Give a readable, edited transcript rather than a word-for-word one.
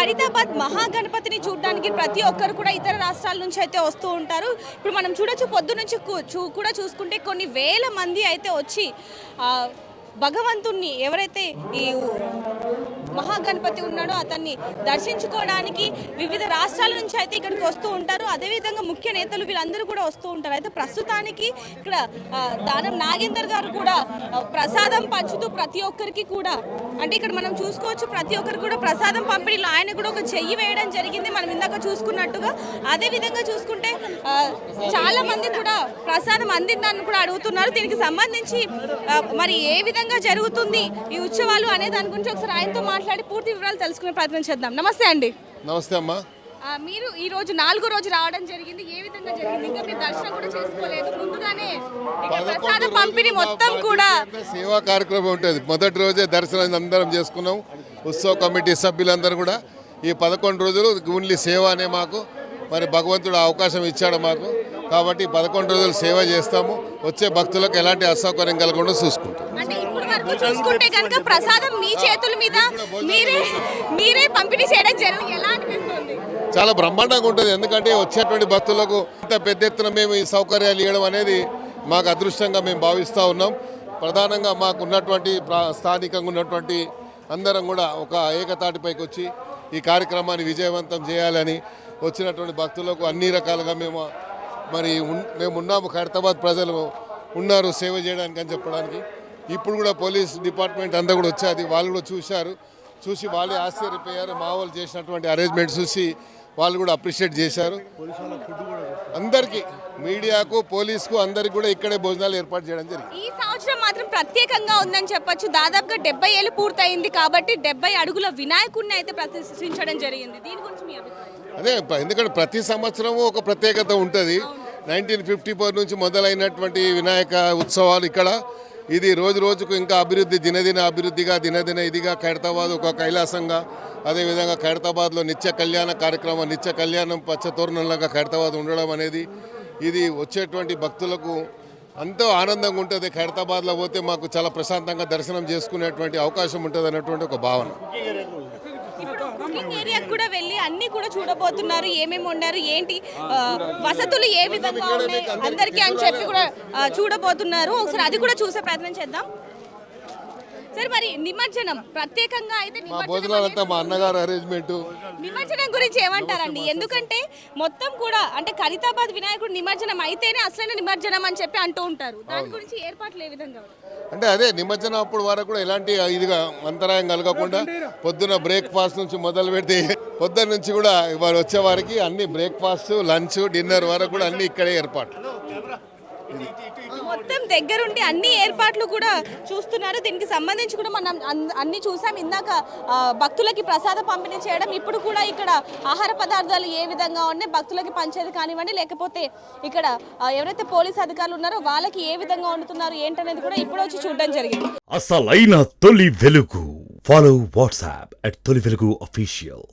ఖైరతాబాద్ మహాగణపతిని చూడడానికి ప్రతి ఒక్కరు కూడా ఇతర రాష్ట్రాల నుంచి అయితే వస్తూ ఉంటారు. ఇప్పుడు మనం చూడొచ్చు, పొద్దు నుంచి కూడా చూసుకుంటే కొన్ని వేల మంది అయితే వచ్చి భగవంతుణ్ణి, ఎవరైతే ఈ మహాగణపతి ఉన్నాడో అతన్ని దర్శించుకోవడానికి వివిధ రాష్ట్రాల నుంచి అయితే ఇక్కడికి వస్తూ ఉంటారు. అదేవిధంగా ముఖ్య నేతలు వీళ్ళందరూ కూడా వస్తూ ఉంటారు. అయితే ప్రస్తుతానికి ఇక్కడ దానం నాగేందర్ గారు కూడా ప్రసాదం పంచుతూ ప్రతి ఒక్కరికి కూడా, అంటే ఇక్కడ మనం చూసుకోవచ్చు, ప్రతి ఒక్కరికి కూడా ప్రసాదం పంపిణీలో ఆయన కూడా ఒక చెయ్యి వేయడం జరిగింది, మనం ఇందాక చూసుకున్నట్టుగా. అదేవిధంగా చూసుకుంటే చాలా మంది కూడా ప్రసాదం అందిందని కూడా అడుగుతున్నారు. దీనికి సంబంధించి మరి ఏ విధంగా జరుగుతుంది ఈ ఉత్సవాలు అనే దాని గురించి ఒకసారి ఆయనతో మాట్లాడి పూర్తి వివరాలు తెలుసుకునే ప్రయత్నం చేద్దాం. నమస్తే అండి. నమస్తే అమ్మా. మీరు ఈ రోజు 4వ రోజు రావడం జరిగింది, ఏ విధంగా జరిగింది? ఇంకా మీరు దర్శనం కూడా చేసుకోలేదు, ముందుగానే ప్రసాద పంపిణీ మొత్తం కూడా సేవా కార్యక్రమం ఉంటుంది. మొదటి రోజే దర్శనం అందరం చేసుకున్నాం. ఉత్సవ కమిటీ సభ్యులందరూ కూడా ఈ 11 రోజులు ఓన్లీ సేవ అనే మాకు మరి భగవంతుడు అవకాశం ఇచ్చాడు మాకు. కాబట్టి 11 రోజులు సేవ చేస్తాము. వచ్చే భక్తులకు ఎలాంటి అసౌకర్యం కలగకుండా చూసుకుంటాం. చూసుకుంటే కనుక ప్రసాదం మీ చేతుల మీద మీరే పంపిణీ చేయడం జరిగింది, ఎలా అనిపిస్తుంది? చాలా బ్రహ్మాండంగా ఉంటుంది. ఎందుకంటే వచ్చేటువంటి భక్తులకు ఇంత పెద్ద ఎత్తున మేము ఈ సౌకర్యాలు ఇవ్వడం అనేది మాకు అదృష్టంగా మేము భావిస్తూ ఉన్నాం. ప్రధానంగా మాకు ఉన్నటువంటి స్థానికంగా ఉన్నటువంటి అందరం కూడా ఒక ఏకతాటిపైకి వచ్చి ఈ కార్యక్రమాన్ని విజయవంతం చేయాలని వచ్చినటువంటి భక్తులకు అన్ని రకాలుగా మేము ఉన్నాము. ఖైరతాబాద్ ప్రజలు ఉన్నారు సేవ చేయడానికి అని చెప్పడానికి. ఇప్పుడు కూడా పోలీస్ డిపార్ట్మెంట్ అంతా కూడా వచ్చేది, వాళ్ళు కూడా చూసి వాళ్ళే ఆశ్చర్యపోయారు. మా వాళ్ళు చేసినటువంటి అరేంజ్మెంట్ చూసి వాళ్ళు కూడా అప్రిషియేట్ చేశారు. అందరికీ, మీడియాకు, పోలీసుకు, అందరికి కూడా ఇక్కడే భోజనాలు ఏర్పాటు చేయడం జరిగింది. ఈ సంవత్సరం మాత్రం ప్రత్యేకంగా ఉందని చెప్పొచ్చు. దాదాపుగా 70 ఏళ్ళు పూర్తయింది కాబట్టి 70 అడుగుల వినాయకుడిని అయితే ప్రతిష్ఠించడం జరిగింది. దీని గురించి మీ అభిప్రాయం? అదే, ఎందుకంటే ప్రతి సంవత్సరము ఒక ప్రత్యేకత ఉంటుంది. 1954 నుంచి మొదలైనటువంటి వినాయక ఉత్సవాలు ఇక్కడ. ఇది రోజు రోజుకు ఇంకా అభివృద్ధి, దినదిన అభివృద్ధిగా, దినదిన ఇదిగా ఖైరతాబాద్ ఒక కైలాసంగా, అదేవిధంగా ఖైరతాబాద్లో నిత్య కళ్యాణ కార్యక్రమం, నిత్య కళ్యాణం పచ్చతోరణంలాగా ఖైరతాబాద్ ఉండడం అనేది ఇది వచ్చేటువంటి భక్తులకు ఎంతో ఆనందంగా ఉంటుంది. ఖైరతాబాద్లో పోతే మాకు చాలా ప్రశాంతంగా దర్శనం చేసుకునేటువంటి అవకాశం ఉంటుంది అన్నటువంటి ఒక భావన. కుకింగ్ ఏరియాకి కూడా వెళ్ళి అన్ని కూడా చూడబోతున్నారు, ఏమేమి వండారు, ఏంటి వసతులు ఏ విధంగా ఉన్నాయి అందరికీ అని చెప్పి కూడా చూడబోతున్నారు. ఒకసారి అది కూడా చూసే ప్రయత్నం చేద్దాం. సరే, మరి నిమజ్జనం ప్రత్యేకంగా అయితే భోజనాలంతా మా అన్నగారు అరేంజ్మెంట్. నిమజ్జనం గురించి ఏమంటారండి? ఎందుకంటే మొత్తం కూడా అంటే ఖైరతాబాద్ వినాయకుడు నిమజ్జనం అయితేనే అసలైన నిమజ్జనం అని చెప్పి అంటూ ఉంటారు. దాని గురించి ఏర్పాట్లు ఏ విధంగా? అంటే అదే నిమజ్జనం అప్పుడు వరకు కూడా ఎలాంటి ఇదిగా అంతరాయం కలగకుండా పొద్దున బ్రేక్ఫాస్ట్ నుంచి మొదలు పెడితే పొద్దున్న నుంచి కూడా వారు వచ్చే వారికి అన్ని బ్రేక్ఫాస్ట్, లంచ్, డిన్నర్ వరకు కూడా అన్ని ఇక్కడే ఏర్పాట్లు. మొత్తం దగ్గరుండి అన్ని ఏర్పాట్లు కూడా చూస్తున్నారు. దీనికి సంబంధించి కూడా మనం అన్ని చూసాం. ఇందాక భక్తులకి ప్రసాద పంపిణీ చేయడం, ఇప్పుడు కూడా ఇక్కడ ఆహార పదార్థాలు ఏ విధంగా ఉన్నాయి భక్తులకి పంచేది కానివ్వండి, లేకపోతే ఇక్కడ ఎవరైతే పోలీస్ అధికారులు ఉన్నారో వాళ్ళకి ఏ విధంగా వండుతున్నారు ఏంటనేది కూడా ఇప్పుడు వచ్చి చూడడం జరిగింది. అసలైన తొలి వెలుగు. ఫాలో వాట్సాప్ @తొలి వెలుగు official.